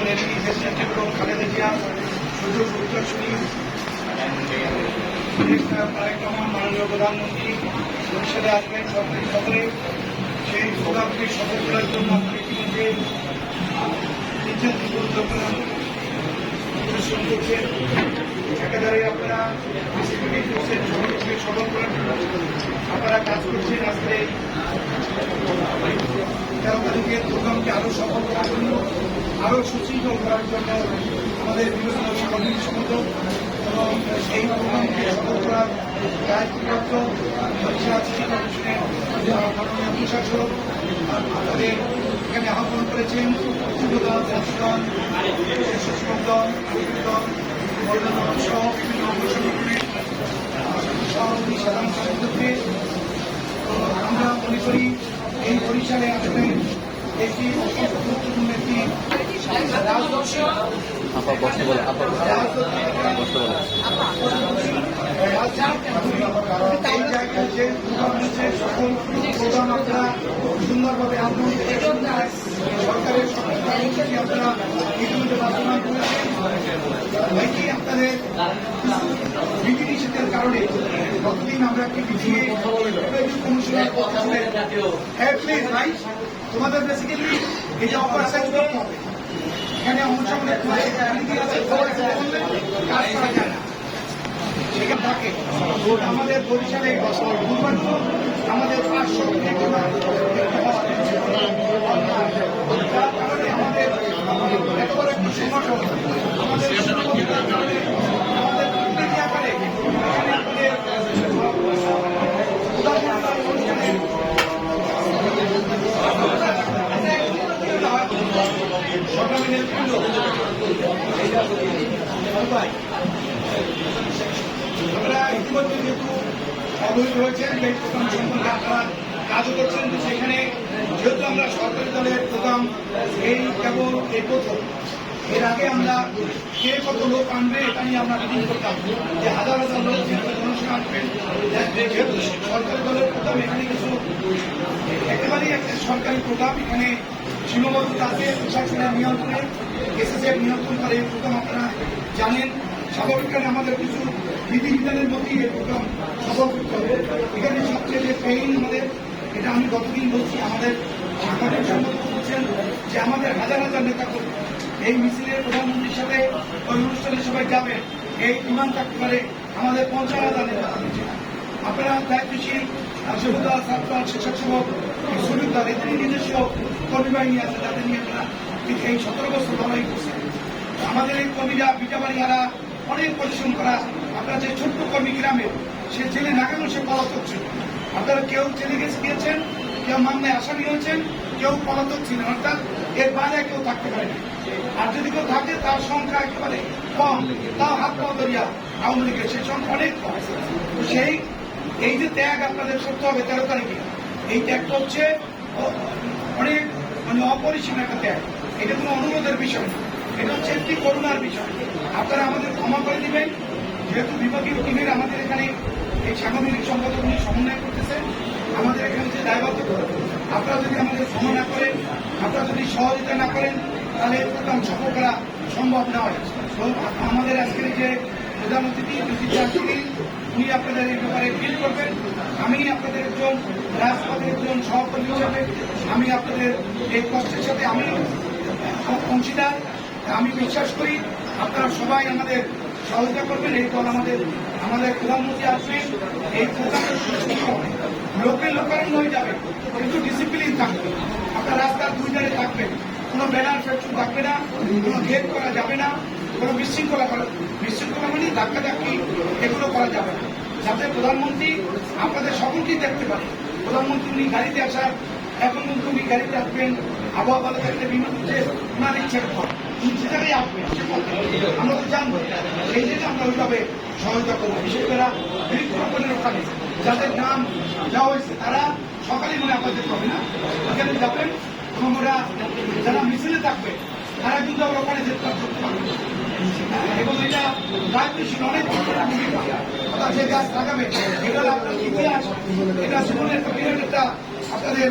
নেত্রী দেশনেত্রী বেগম খালেদা জিয়া, সুযোগ উত্তরসূরি তারেক রহমান মাননীয় প্রধানমন্ত্রী ভবিষ্যতে আসবেন সরকারি সফরে। সেই প্রোগ্রামটি সফল করার জন্য আপনারা ইতিমধ্যে নিচ্ছেন গুরুত্বপূর্ণ পরিশ্রম করছেন। একেবারে আপনারা সফল করার জন্য আপনারা কাজ করছেন। আজকে 13 তারিখের প্রোগ্রামকে আরো সফল করার জন্য, আরো সুশৃঙ্খল করার জন্য আমাদের বিভিন্ন সাংগঠনিক সংগঠন এবং এই প্রোগ্রামকে সফল করার দায়িত্বপ্রাপ্ত সিটি কর্পোরেশনের মাননীয় প্রশাসক আমাদের এখানে আহ্বান করেছেন। যুবদল, ছাত্রদল, শিক্ষক দল, দল, মহিলা সহ বিভিন্ন অঙ্গ সংগঠনের সভাপতি সাধারণ সম্পাদককে আমরা মনে করি এই বরিশালে আসলে একটি গুরুত্বপূর্ণ একটি সকল প্রোগ্রাম আপনারা সুন্দরভাবে সরকারের আপনারা ইতিমধ্যে বাস্তবায়ন করেছেন। আপনাদের বিধি নিষেধের কারণে কতদিন আমরা একটি পিছিয়ে কমিশনের তোমাদের বেসিক্যালি এই যে অপারেশন করতে হবে, এখানে অংশগ্রহণের কাজ করা যায় না, সেখানে থাকে আমাদের বরিশালে আমাদের 500 যার কারণে আমাদের এত বড় একটি সংগঠন আমাদের আকারে আপনারা ইতিমধ্যে যেহেতু অবহিত হয়েছেন এই প্রোগ্রাম সম্পর্কে আপনারা কাজও করছেন, সেখানে যেহেতু আমরা সরকারি দলের প্রোগ্রাম এই কেবল এই প্রথম, এর আগে আমরা কে কত লোক আনবে এটা নিয়ে আমরা মিটিং করতাম যে হাজার হাজার লোক অনুষ্ঠান আনবেন। যেহেতু সরকারি দলের প্রোগ্রাম এখানে কিছু একেবারেই একটা সরকারি প্রোগ্রাম, এখানে সীমাবদ্ধতা আছে প্রশাসনের নিয়ন্ত্রণে, এসএসএফ নিয়ন্ত্রণ করে এই প্রোগ্রাম আপনারা জানেন। স্বাভাবিকভাবে আমাদের কিছু বিধিবিধানের মধ্যেই এই প্রোগ্রাম সফল করতে হবে। এখানে সবচেয়ে যে পেইন আমাদের, এটা আমি গতদিন বলছি, আমাদের সাংগঠনিক সম্পাদক বলছেন যে আমাদের হাজার হাজার নেতা কর্মী এই মিছিলে প্রধানমন্ত্রীর সাথে ওই অনুষ্ঠানে সবাই যাবেন, এই বিমান থাকতে পারে আমাদের 50,000 নেতা কর্মী। আপনারা দায়িত্বশীল যুবদল, ছাত্রদল, স্বেচ্ছাসেবক, শ্রমিক দল, এদের নিজস্ব কর্মী বাহিনী আছে, তাদের নিয়ে আপনারা এই 17 বছর লড়াই করছেন। আমাদের এই কর্মীরা বিটাবাড়িয়ারা অনেক পরিশ্রম করা। আপনারা যে ছোট্ট কর্মী গ্রামে সে জেলে না কেন সে পলাতক ছিল, আপনারা কেউ জেলে গিয়েছেন, কেউ মামলায় আসামি হয়েছেন, কেউ পলাতক ছিলেন, অর্থাৎ এর বাইরে কেউ থাকতে পারে না। আর যদি কেউ থাকে তার সংখ্যা একেবারে কম, তাও হাত পাওয়া দরিয়া আওয়ামী লীগের সে সংখ্যা অনেক কম। সেই এই যে ত্যাগ আপনাদের করতে হবে 13 তারিখে, এই ত্যাগটা হচ্ছে অনেক অপরিসীম একটা ত্যাগ। এটা কোনো অনুরোধের বিষয় না, এটা হচ্ছে একটি করুণার বিষয়। আপনারা আমাদের ক্ষমা করে দিবেন, যেহেতু বিভাগীয় টিমের আমাদের এখানে এই সাংগঠনিক সম্পাদক নিয়ে সমন্বয় করতেছেন, আমাদের এখানে যে দায়বদ্ধ আপনারা যদি আমাদের ক্ষমা না করেন, আপনারা যদি সহযোগিতা না করেন, তাহলে এই প্রোগ্রাম সফল করা সম্ভব নয়। তো আমাদের আজকের যে প্রধান অতিথি উনি আপনাদের এই ব্যাপারে ফিল করবেন। আমি আপনাদের একজন রাজপথের একজন সহকর্মী হিসাবে আমি আপনাদের এই কষ্টের সাথে আমি অংশীদার। আমি বিশ্বাস করি আপনারা সবাই আমাদের সহযোগিতা করবেন। এই দল আমাদের প্রধানমন্ত্রী আসবেন, এই প্রোগ্রামের লোকে লোকারণ্য হয়ে যাবে, কিন্তু ডিসিপ্লিন থাকবে। আপনার রাস্তার দুই ধারে থাকবেন, কোনো ব্যানার ফ্যাকশন থাকবে না, কোনো গেট করা যাবে না, কোনো বিশৃঙ্খলা মানে ধাক্কাধাক্কি এগুলো করা যাবে না, যাতে প্রধানমন্ত্রী আপনাদের সকলকেই দেখতে পারে। প্রধানমন্ত্রী উনি গাড়িতে আসার, এখন কিন্তু উনি গাড়িতে আসবেন, আবহাওয়া ভালো থাকলে বিমান হচ্ছে ওনার ইচ্ছের পর উনি যে জায়গায় আসবেন আমরা তো জানবো। এই জন্য আমরা ওইভাবে সহায়তা করবো। বিশেষ করে বৃক্ষরোপণের ওখানে যাদের নাম দেওয়া হয়েছে তারা সকালে মনে আপনাদের পাবে না, ওখানে যাবেন এবং ওরা যারা মিছিলে থাকবে তারা কিন্তু আমরা ওখানে যেতে পারবে এবং এটা দায়িত্বশীল অনেক ভূমিকা। যে গাছ লাগাবে এটা আপনার ইতিহাস, এটা জীবনের একটা বিরাট একটা আপনাদের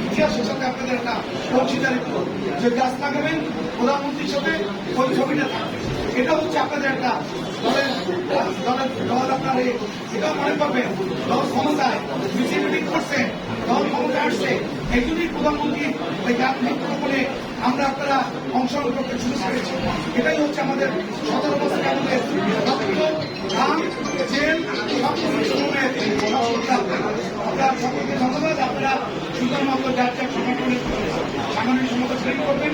ইতিহাসের সাথে আপনাদের একটা অংশীদারিত্ব, যে গাছ লাগাবেন প্রধানমন্ত্রীর সাথে ওই ছবিটা থাকবে। এটা হচ্ছে আপনাদের একটা দল আপনার এটাও মনে করবেন দল ক্ষমতায় মিছিল মিটিং করছে, দল ক্ষমতায় আসছে, এই জন্যই প্রধানমন্ত্রী ওই গাছ বৃক্ষরোপণে আমরা আপনারা অংশগ্রহণ করতে শুরু করেছি। এটাই হচ্ছে আমাদের 17 বছরে আমাদের লক্ষ্য, ধান, জেল, আপনার সকলকে ধন্যবাদ। আপনারা সুন্দর মতো যার যার সংগঠনের সাংগঠনিক সম্মত তৈরি করবেন।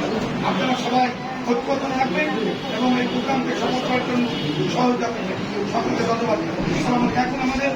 আপনারা সবাই ঐক্যবদ্ধ রাখবেন এবং এই প্রোগ্রামকে সফল করার জন্য সহযোগিতা করবেন। সকলকে ধন্যবাদ। এখন আমাদের